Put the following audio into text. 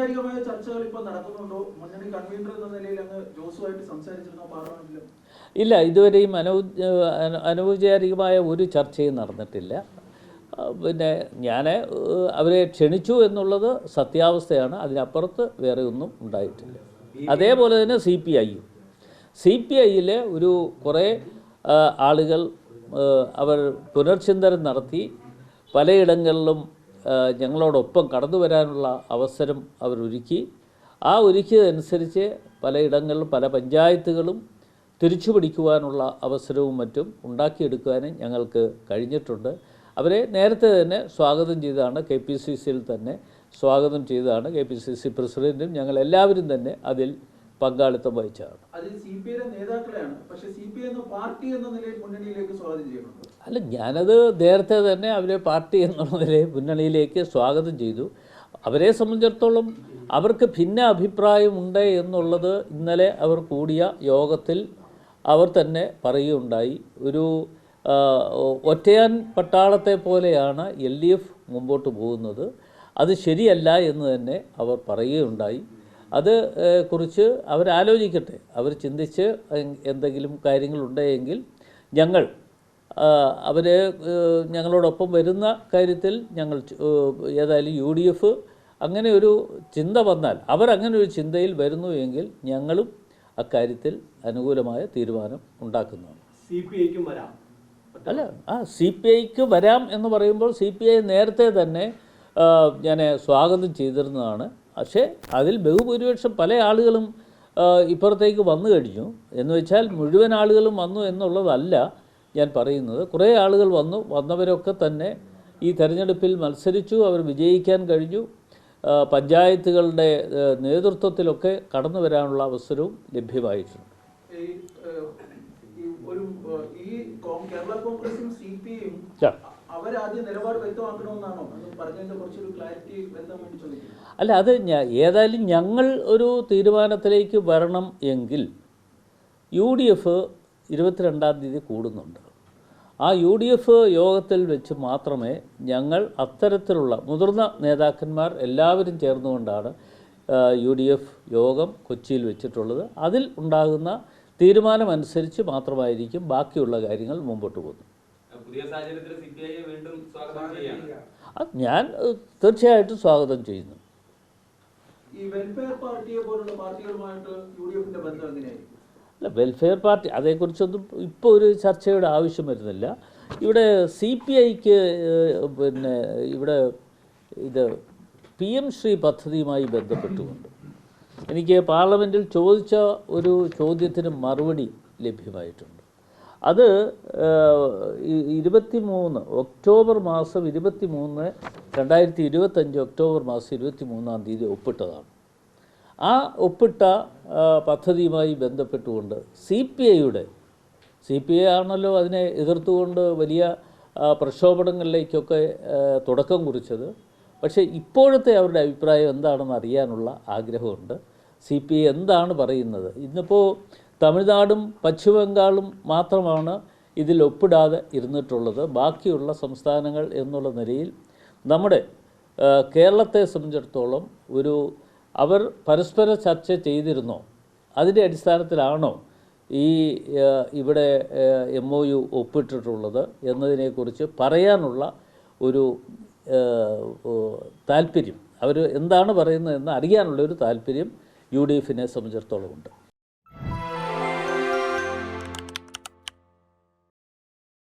അനൗപചാരികമായ ചർച്ചകൾ ഇപ്പോൾ നടക്കുന്നുണ്ടോ? മുന്നണി കൺവീനർ എന്ന നിലയിൽ അങ്ങ് ജോസുമായിട്ട് സംസാരിച്ചിരുന്നോ പാർലമെന്റിൽ? ഇല്ല, ഇതുവരെയും അനൗപചാരികമായ ഒരു ചർച്ചയും നടന്നിട്ടില്ല. പിന്നെ ഞാൻ അവരെ ക്ഷണിച്ചു എന്നുള്ളത് സത്യാവസ്ഥയാണ്. അതിനപ്പുറത്ത് വേറെ ഒന്നും ഉണ്ടായിട്ടില്ല. അതേപോലെ തന്നെ സി പി ഐയിലെ ഒരു കുറേ ആളുകൾ അവർ പുനർചിന്തനം നടത്തി പലയിടങ്ങളിലും ഞങ്ങളോടൊപ്പം കടന്നു വരാനുള്ള അവസരം അവരൊരുക്കി. ആ ഒരുക്കിയതനുസരിച്ച് പലയിടങ്ങളിലും പല പഞ്ചായത്തുകളും തിരിച്ചു പിടിക്കുവാനുള്ള അവസരവും മറ്റും ഉണ്ടാക്കിയെടുക്കുവാനും ഞങ്ങൾക്ക് കഴിഞ്ഞിട്ടുണ്ട്. അവരെ നേരത്തെ തന്നെ സ്വാഗതം ചെയ്തതാണ്, KPCCയിൽ തന്നെ സ്വാഗതം ചെയ്തതാണ്. KPCC പ്രസിഡൻറ്റും ഞങ്ങളെല്ലാവരും തന്നെ അതിൽ പങ്കാളിത്തം വഹിച്ചതാണ്. അല്ല, ഞാനത് നേരത്തെ തന്നെ അവരെ പാർട്ടി എന്നുള്ള നിലയിൽ മുന്നണിയിലേക്ക് സ്വാഗതം ചെയ്തു. അവരെ സംബന്ധിച്ചിടത്തോളം അവർക്ക് ഭിന്ന അഭിപ്രായമുണ്ട് എന്നുള്ളത് ഇന്നലെ അവർ കൂടിയ യോഗത്തിൽ അവർ തന്നെ പറയുകയുണ്ടായി. ഒരു ഒറ്റയാൻ പട്ടാളത്തെ പോലെയാണ് LDF മുമ്പോട്ട് പോകുന്നത്, അത് ശരിയല്ല എന്ന് തന്നെ അവർ പറയുകയുണ്ടായി. അത് കുറിച്ച് അവരാലോചിക്കട്ടെ, അവർ ചിന്തിച്ച് എന്തെങ്കിലും കാര്യങ്ങളുണ്ടെങ്കിൽ ഞങ്ങൾ അവർ ഞങ്ങളോടൊപ്പം വരുന്ന കാര്യത്തിൽ ഞങ്ങൾ ഏതായാലും UDF അങ്ങനെ ഒരു ചിന്ത വന്നാൽ, അവരങ്ങനെ ഒരു ചിന്തയിൽ വരുന്നു എങ്കിൽ ഞങ്ങളും അക്കാര്യത്തിൽ അനുകൂലമായ തീരുമാനം ഉണ്ടാക്കുന്നതാണ്. CPIക്കും വരാം അല്ല, CPIക്ക് വരാം എന്ന് പറയുമ്പോൾ CPI നേരത്തെ തന്നെ ഞാൻ സ്വാഗതം ചെയ്തിരുന്നതാണ്. പക്ഷേ അതിൽ ബഹുഭൂരിപക്ഷം പല ആളുകളും ഇപ്പുറത്തേക്ക് വന്നു കഴിഞ്ഞു. എന്ന് വെച്ചാൽ മുഴുവൻ ആളുകളും വന്നു എന്നുള്ളതല്ല ഞാൻ പറയുന്നത്. കുറേ ആളുകൾ വന്നവരൊക്കെ തന്നെ ഈ തെരഞ്ഞെടുപ്പിൽ മത്സരിച്ചു, അവർ വിജയിക്കാൻ കഴിഞ്ഞു. പഞ്ചായത്തുകളുടെ നേതൃത്വത്തിലൊക്കെ കടന്നു വരാനുള്ള അവസരവും ലഭ്യമായിട്ടുണ്ട്. കേരള കോൺഗ്രസും CPIയും അവരാദ്യം നിലപാട് വ്യക്തമാക്കണമെന്നാണോ പറഞ്ഞതിന്റെ കുറച്ചൊരു ക്ലാരിറ്റി വരുത്താൻ വേണ്ടി ചോദിക്കുന്നു? അല്ല, അത് ഏതായാലും ഞങ്ങൾ ഒരു തീരുമാനത്തിലേക്ക് വരണം എങ്കിൽ UDF 22-ാം തീയതി കൂടുന്നുണ്ട്. ആ UDF യോഗത്തിൽ വെച്ച് മാത്രമേ ഞങ്ങൾ അത്തരത്തിലുള്ള മുതിർന്ന നേതാക്കന്മാർ എല്ലാവരും ചേർന്നുകൊണ്ടാണ് UDF യോഗം കൊച്ചിയിൽ വെച്ചിട്ടുള്ളത്. അതിൽ ഉണ്ടാകുന്ന തീരുമാനമനുസരിച്ച് മാത്രമായിരിക്കും ബാക്കിയുള്ള കാര്യങ്ങൾ മുമ്പോട്ട് പോകുന്നത്. ഞാൻ തീർച്ചയായിട്ടും സ്വാഗതം ചെയ്യുന്നു. അല്ല, വെൽഫെയർ പാർട്ടി അതേക്കുറിച്ചൊന്നും ഇപ്പോൾ ഒരു ചർച്ചയുടെ ആവശ്യം വരുന്നില്ല. ഇവിടെ CPIക്ക് പിന്നെ ഇവിടെ ഇത് PM ശ്രീ പദ്ധതിയുമായി ബന്ധപ്പെട്ടുകൊണ്ട് എനിക്ക് പാർലമെൻറ്റിൽ ചോദിച്ച ഒരു ചോദ്യത്തിന് മറുപടി ലഭ്യമായിട്ടുണ്ട്. അത് 23 ഒക്ടോബർ മാസം 23 2025 ഒക്ടോബർ മാസം 23-ാം തീയതി ഒപ്പിട്ടതാണ്. ആ ഒപ്പിട്ട പദ്ധതിയുമായി ബന്ധപ്പെട്ടുകൊണ്ട് CPI ആണല്ലോ അതിനെ എതിർത്തുകൊണ്ട് വലിയ പ്രക്ഷോഭങ്ങളിലേക്കൊക്കെ തുടക്കം കുറിച്ചത്. പക്ഷേ ഇപ്പോഴത്തെ അവരുടെ അഭിപ്രായം എന്താണെന്ന് അറിയാനുള്ള ആഗ്രഹമുണ്ട്. CPI എന്താണ് പറയുന്നത്? ഇന്നിപ്പോൾ തമിഴ്നാടും പശ്ചിമ ബംഗാളും മാത്രമാണ് ഇതിൽ ഒപ്പിടാതെ ഇരുന്നിട്ടുള്ളത്. ബാക്കിയുള്ള സംസ്ഥാനങ്ങൾ എന്നുള്ള നിലയിൽ നമ്മുടെ കേരളത്തെ സംബന്ധിച്ചിടത്തോളം അവർ പരസ്പര ചർച്ച ചെയ്തിരുന്നോ, അതിൻ്റെ അടിസ്ഥാനത്തിലാണോ ഈ ഇവിടെ MOU ഒപ്പിട്ടിട്ടുള്ളത് എന്നതിനെക്കുറിച്ച് പറയാനുള്ള ഒരു താല്പര്യം, അവർ എന്താണ് പറയുന്നതെന്ന് അറിയാനുള്ളൊരു താല്പര്യം UDFനെ സംബന്ധിച്ചിടത്തോളം ഉണ്ട്.